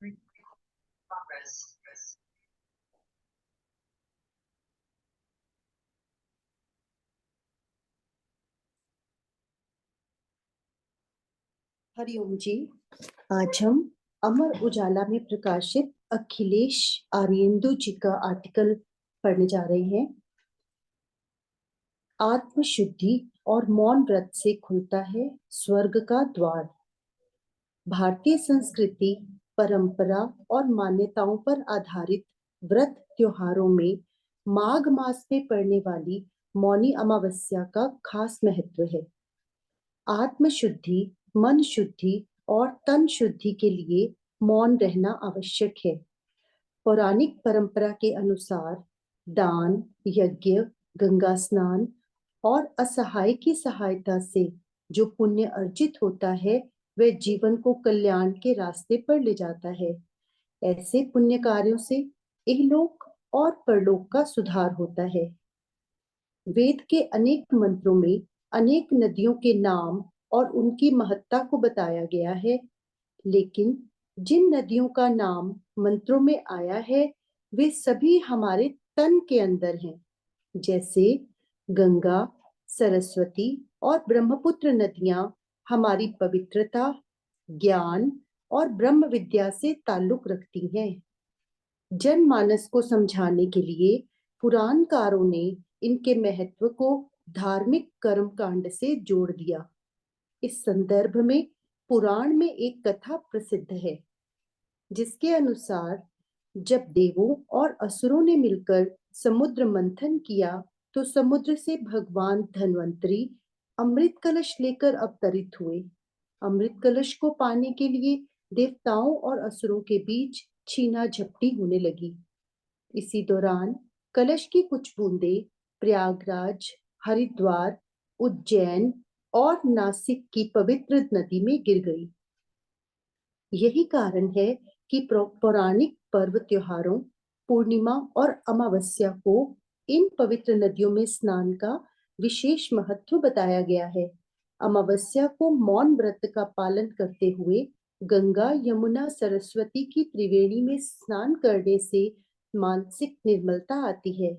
हरिओम जी। आज हम अमर उजाला में प्रकाशित अखिलेश आर्येंदु जी का आर्टिकल पढ़ने जा रहे हैं। आत्मशुद्धि और मौन व्रत से खुलता है स्वर्ग का द्वार। भारतीय संस्कृति, परंपरा और मान्यताओं पर आधारित व्रत त्योहारों में माघ मास में पड़ने वाली मौनी अमावस्या का खास महत्व है। आत्मशुद्धि, मन शुद्धि और तन शुद्धि के लिए मौन रहना आवश्यक है। पौराणिक परंपरा के अनुसार दान, यज्ञ, गंगा स्नान और असहाय की सहायता से जो पुण्य अर्जित होता है वह जीवन को कल्याण के रास्ते पर ले जाता है। ऐसे पुण्य कार्यों से इहलोक और परलोक का सुधार होता है। वेद के अनेक मंत्रों में अनेक नदियों के नाम और उनकी महत्ता को बताया गया है, लेकिन जिन नदियों का नाम मंत्रों में आया है वे सभी हमारे तन के अंदर हैं, जैसे गंगा, सरस्वती और ब्रह्मपुत्र नदियां हमारी पवित्रता, ज्ञान और ब्रह्म विद्या से ताल्लुक रखती हैं। जनमानस को समझाने के लिए पुराणकारों ने इनके महत्व को धार्मिक कर्म कांड से जोड़ दिया। इस संदर्भ में पुराण में एक कथा प्रसिद्ध है, जिसके अनुसार जब देवों और असुरों ने मिलकर समुद्र मंथन किया तो समुद्र से भगवान धन्वंतरी अमृत कलश लेकर अवतरित हुए। अमृत कलश को पाने के लिए देवताओं और असुरों के बीच छीना झपटी होने लगी। इसी दौरान कलश की कुछ बूंदें प्रयागराज, हरिद्वार, उज्जैन और नासिक की पवित्र नदी में गिर गई। यही कारण है कि पौराणिक पर्व त्योहारों, पूर्णिमा और अमावस्या को इन पवित्र नदियों में स्नान का विशेष महत्व बताया गया है। अमावस्या को मौन व्रत का पालन करते हुए गंगा, यमुना, सरस्वती की त्रिवेणी में स्नान करने से मानसिक निर्मलता आती है।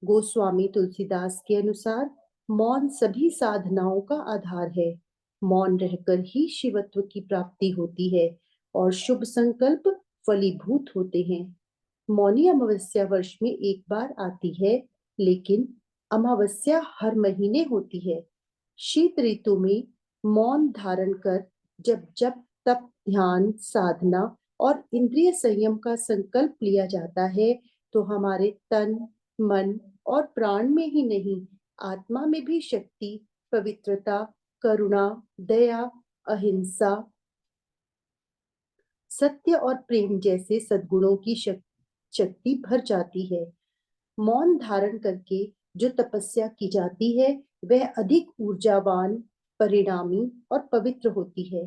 गोस्वामी तुलसीदास के अनुसार मौन सभी साधनाओं का आधार है। मौन रहकर ही शिवत्व की प्राप्ति होती है और शुभ संकल्प फलीभूत होते हैं। मौनी अमावस्या वर्ष में एक बार आती है, लेकिन अमावस्या हर महीने होती है। शीत ऋतु में मौन धारण कर जब जब तप, ध्यान, साधना और इंद्रिय संयम का संकल्प लिया जाता है तो हमारे तन, मन और प्राण में ही नहीं, आत्मा में भी शक्ति, पवित्रता, करुणा, दया, अहिंसा, सत्य और प्रेम जैसे सद्गुणों की शक्ति भर जाती है। मौन धारण करके जो तपस्या की जाती है वह अधिक ऊर्जावान, परिणामी और पवित्र होती है।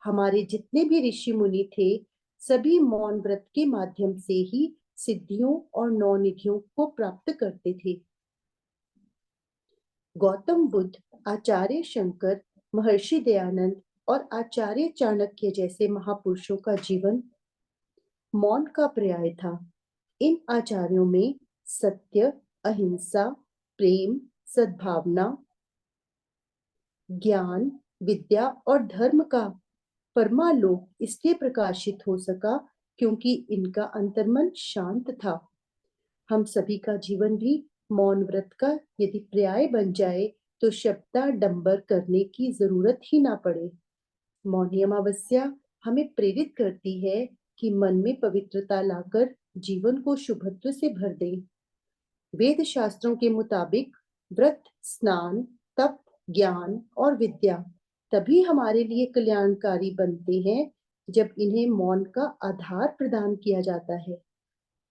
हमारे जितने भी ऋषि मुनि थे, सभी मौन व्रत के माध्यम से ही सिद्धियों और नौनिधियों को प्राप्त करते थे। गौतम बुद्ध, आचार्य शंकर, महर्षि दयानंद और आचार्य चाणक्य जैसे महापुरुषों का जीवन मौन का पर्याय था। इन आचार्यों में सत्य, अहिंसा, प्रेम, सद्भावना, ज्ञान, विद्या और धर्म का परमालोक इसलिए प्रकाशित हो सका क्योंकि इनका अंतर्मन शांत था। हम सभी का जीवन भी मौन व्रत का यदि पर्याय बन जाए तो शब्दाडंबर करने की जरूरत ही ना पड़े। मौनी अमावस्या हमें प्रेरित करती है कि मन में पवित्रता लाकर जीवन को शुभत्व से भर दें। वेद शास्त्रों के मुताबिक व्रत, स्नान, तप, ज्ञान और विद्या तभी हमारे लिए कल्याणकारी बनते हैं जब इन्हें मौन का आधार प्रदान किया जाता है।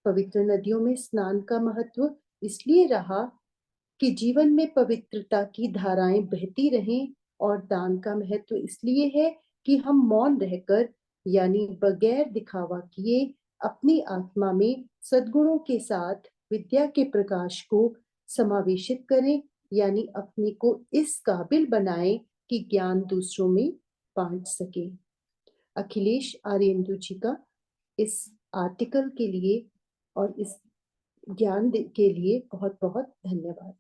पवित्र नदियों में स्नान का महत्व इसलिए रहा कि जीवन में पवित्रता की धाराएं बहती रहें, और दान का महत्व इसलिए है कि हम मौन रहकर यानी बगैर दिखावा किए अपनी आत्मा में सद्गुणों के साथ विद्या के प्रकाश को समावेशित करें, यानी अपने को इस काबिल बनाएं कि ज्ञान दूसरों में बांट सके। अखिलेश आर्येंदु जी का इस आर्टिकल के लिए और इस ज्ञान के लिए बहुत बहुत धन्यवाद।